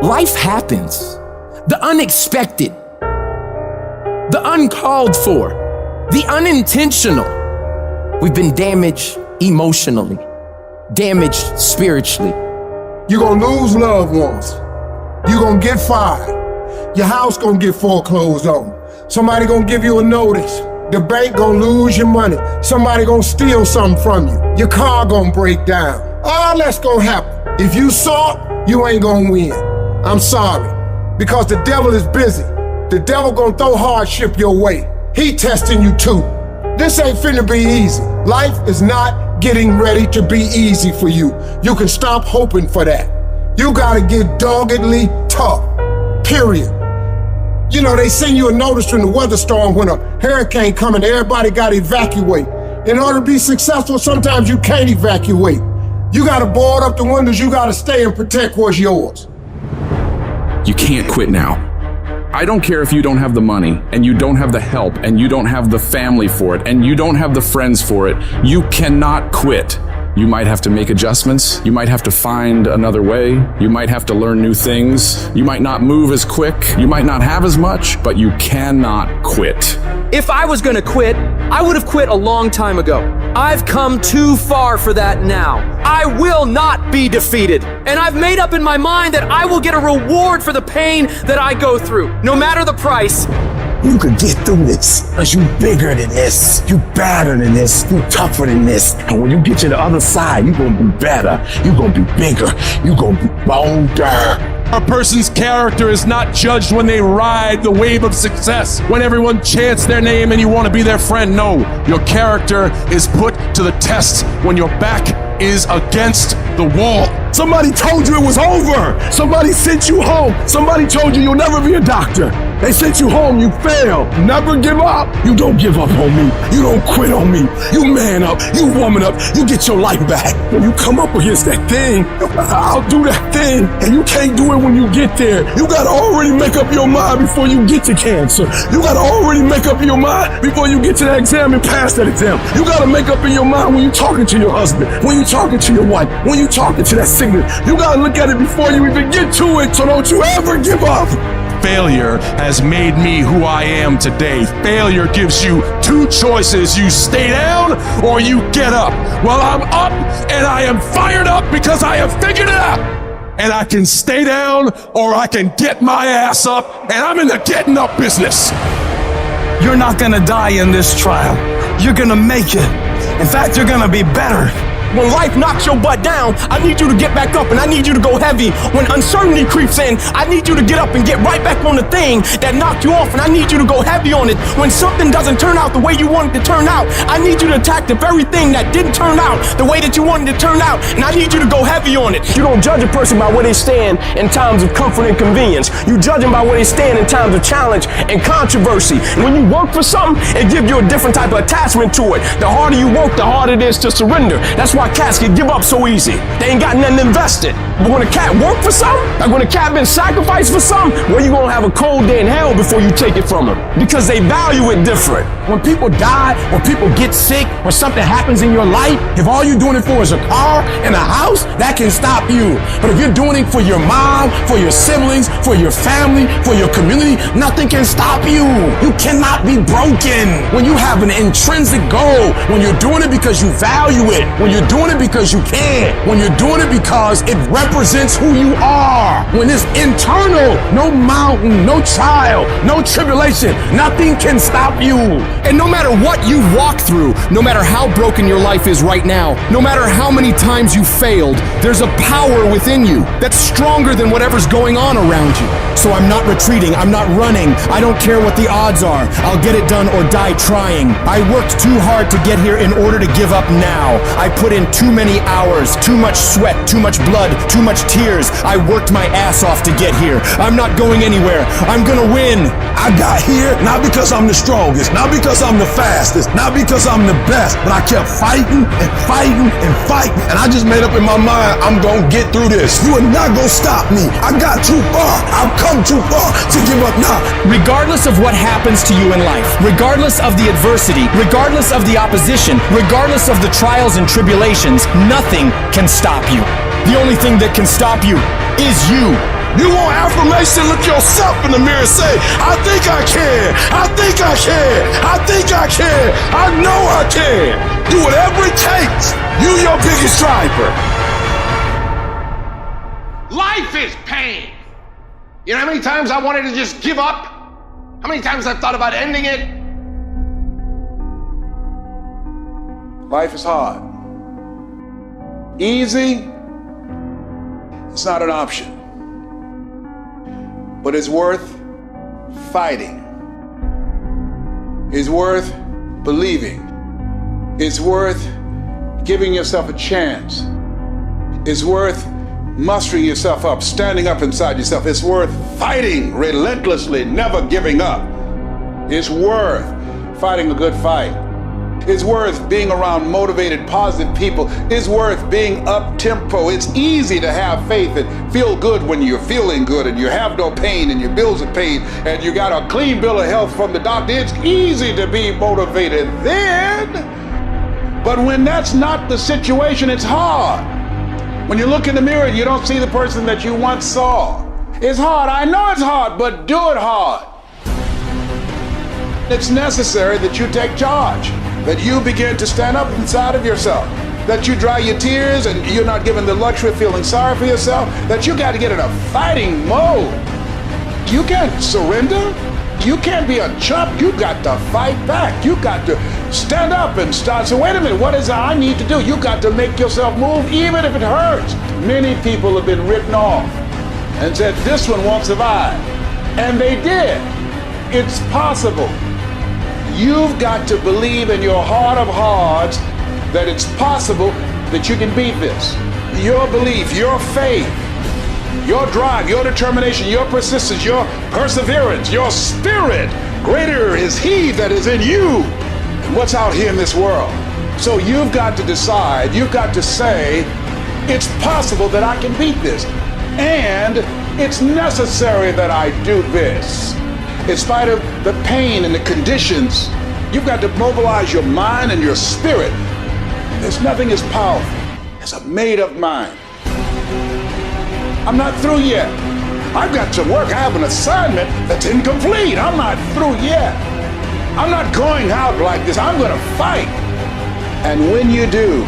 Life happens. The unexpected, the uncalled for, the unintentional. We've been damaged emotionally, damaged spiritually. You're gonna lose loved ones. You're gonna get fired. Your house gonna get foreclosed on. Somebody gonna give you a notice. The bank gonna lose your money. Somebody gonna steal something from you. Your car gonna break down. All that's gonna happen. If you saw it, you ain't gonna win. I'm sorry, because the devil is busy. The devil gonna throw hardship your way. He testing you too. This ain't finna be easy. Life is not getting ready to be easy for you. You can stop hoping for that. You gotta get doggedly tough, period. You know, they send you a notice from the weather storm when a hurricane coming, everybody gotta evacuate. In order to be successful, sometimes you can't evacuate. You gotta board up the windows, you gotta stay and protect what's yours. You can't quit now. I don't care if you don't have the money, and you don't have the help, and you don't have the family for it, and you don't have the friends for it. You cannot quit. You might have to make adjustments. You might have to find another way. You might have to learn new things. You might not move as quick. You might not have as much, but you cannot quit. If I was gonna quit, I would have quit a long time ago. I've come too far for that now. I will not be defeated. And I've made up in my mind that I will get a reward for the pain that I go through, no matter the price. You could get through this, because you bigger than this, you better than this, you tougher than this. And when you get to the other side, you're gonna be better, you're gonna be bigger, you're gonna be bolder. A person's character is not judged when they ride the wave of success, when everyone chants their name and you want to be their friend. No, your character is put to the test when your back is against the wall. Somebody told you it was over. Somebody sent you home. Somebody told you you'll never be a doctor. They sent you home, you failed. Never give up. You don't give up on me. You don't quit on me. You man up, you woman up, you get your life back. When you come up against that thing, I'll do that thing. And you can't do it when you get there. You gotta already make up your mind before you get to cancer. You gotta already make up your mind before you get to that exam and pass that exam. You gotta make up in your mind when you're talking to your husband, when you're talking to your wife, when you're talking to that sickness. You gotta look at it before you even get to it, so don't you ever give up. Failure has made me who I am today. Failure gives you two choices. You stay down or you get up. Well, I'm up and I am fired up because I have figured it out. And I can stay down or I can get my ass up, and I'm in the getting up business. You're not gonna die in this trial. You're gonna make it. In fact, you're gonna be better. When life knocks your butt down, I need you to get back up and I need you to go heavy. When uncertainty creeps in, I need you to get up and get right back on the thing that knocked you off, and I need you to go heavy on it. When something doesn't turn out the way you want it to turn out, I need you to attack the very thing that didn't turn out the way that you wanted it to turn out, and I need you to go heavy on it. You don't judge a person by where they stand in times of comfort and convenience. You judge them by where they stand in times of challenge and controversy. And when you work for something, it gives you a different type of attachment to it. The harder you work, the harder it is to surrender. That's why cats can give up so easy. They ain't got nothing invested. But when a cat work for something, like when a cat been sacrificed for something, well, you gonna have a cold day in hell before you take it from them, because they value it different. When people die, or people get sick, or something happens in your life, if all you're doing it for is a car and a house, that can stop you. But if you're doing it for your mom, for your siblings, for your family, for your community, nothing can stop you. You cannot be broken. When you have an intrinsic goal, when you're doing it because you value it, when you're doing it because you can, when you're doing it because it represents who you are, when it's internal, no mountain, no trial, no tribulation, nothing can stop you. And no matter what you walk through, no matter how broken your life is right now, no matter how many times you failed, there's a power within you that's stronger than whatever's going on around you. So I'm not retreating, I'm not running, I don't care what the odds are, I'll get it done or die trying. I worked too hard to get here in order to give up now. I put in too many hours, too much sweat, too much blood, too much tears. I worked my ass off to get here. I'm not going anywhere. I'm gonna win. I got here not because I'm the strongest, not because I'm the fastest, not because I'm the best, but I kept fighting and fighting and fighting. And I just made up in my mind, I'm gonna get through this. You are not gonna stop me. I got too far. I've come too far to give up now. Regardless of what happens to you in life, regardless of the adversity, regardless of the opposition, regardless of the trials and tribulations, nothing can stop you. The only thing that can stop you is you. You want affirmation? Look yourself in the mirror and say, I think I can. I think I can. I think I can. I know I can. Do whatever it takes. You your biggest driver. Life is pain. You know how many times I wanted to just give up? How many times I've thought about ending it? Life is hard. Easy, it's not an option. But it's worth fighting. It's worth believing. It's worth giving yourself a chance. It's worth mustering yourself up, standing up inside yourself. It's worth fighting relentlessly, never giving up. It's worth fighting a good fight. It's worth being around motivated, positive people. It's worth being up-tempo. It's easy to have faith and feel good when you're feeling good and you have no pain and your bills are paid and you got a clean bill of health from the doctor. It's easy to be motivated then. But when that's not the situation, it's hard. When you look in the mirror, you don't see the person that you once saw. It's hard. I know it's hard, but do it hard. It's necessary that you take charge, that you begin to stand up inside of yourself, that you dry your tears and you're not given the luxury of feeling sorry for yourself, that you got to get in a fighting mode. You can't surrender. You can't be a chump. You got to fight back. You got to stand up and start. So wait a minute, what is it I need to do? You got to make yourself move even if it hurts. Many people have been written off and said, this one won't survive. And they did. It's possible. You've got to believe in your heart of hearts that it's possible that you can beat this. Your belief, your faith, your drive, your determination, your persistence, your perseverance, your spirit. Greater is He that is in you than what's out here in this world. So you've got to decide, you've got to say, it's possible that I can beat this. And it's necessary that I do this. In spite of the pain and the conditions, you've got to mobilize your mind and your spirit. There's nothing as powerful as a made-up mind. I'm not through yet. I've got to work. I have an assignment that's incomplete. I'm not through yet. I'm not going out like this. I'm going to fight. And when you do,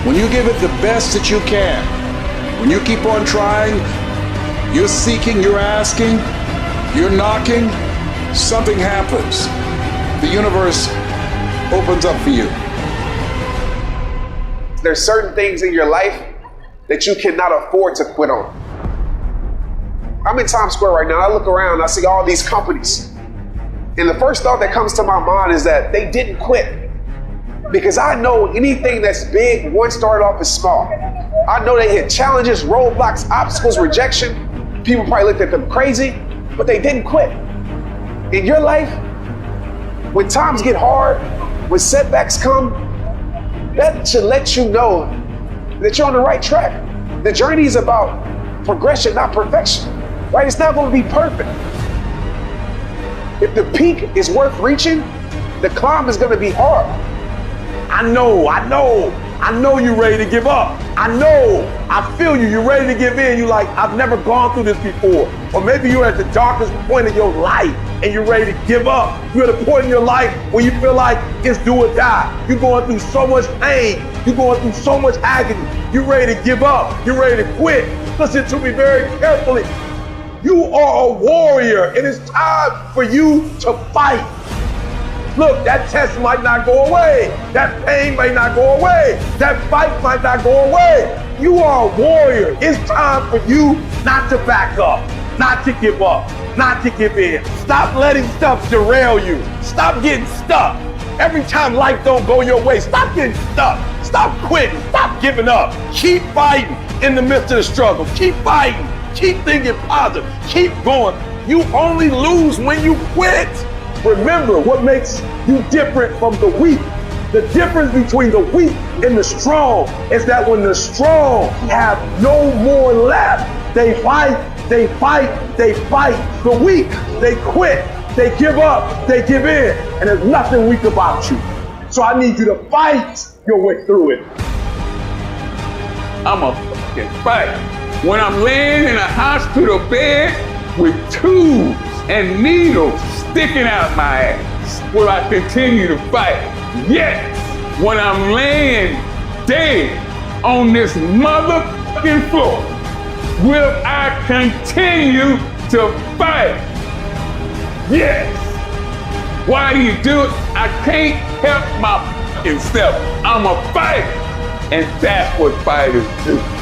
when you give it the best that you can, when you keep on trying, you're seeking, you're asking, you're knocking, something happens. The universe opens up for you. There's certain things in your life that you cannot afford to quit on. I'm in Times Square right now. I look around, I see all these companies. And the first thought that comes to my mind is that they didn't quit. Because I know anything that's big once started off as small. I know they hit challenges, roadblocks, obstacles, rejection. People probably looked at them crazy, but they didn't quit. In your life, when times get hard, when setbacks come, that should let you know that you're on the right track. The journey is about progression, not perfection, right? It's not going to be perfect. If the peak is worth reaching, the climb is going to be hard. I know you're ready to give up. I feel you. You're ready to give in. You're like, I've never gone through this before. Or maybe you're at the darkest point of your life and you're ready to give up. You're at a point in your life where you feel like it's do or die. You're going through so much pain. You're going through so much agony. You're ready to give up. You're ready to quit. Listen to me very carefully. You are a warrior and it's time for you to fight. Look, that test might not go away. That pain might not go away. That fight might not go away. You are a warrior. It's time for you not to back up, not to give up, not to give in. Stop letting stuff derail you. Stop getting stuck. Every time life don't go your way, stop getting stuck. Stop quitting. Stop giving up. Keep fighting in the midst of the struggle. Keep fighting. Keep thinking positive. Keep going. You only lose when you quit. Remember what makes you different from the weak. The difference between the weak and the strong is that when the strong have no more left, they fight, they fight, they fight. The weak, they quit, they give up, they give in, and there's nothing weak about you. So I need you to fight your way through it. I'm a fucking fight. when I'm laying in a hospital bed with tubes and needles sticking out my ass, will I continue to fight? Yes, when I'm laying dead on this motherfucking floor, will I continue to fight? Yes. Why do you do it? I can't help my fucking self. I'm a fighter. And that's what fighters do.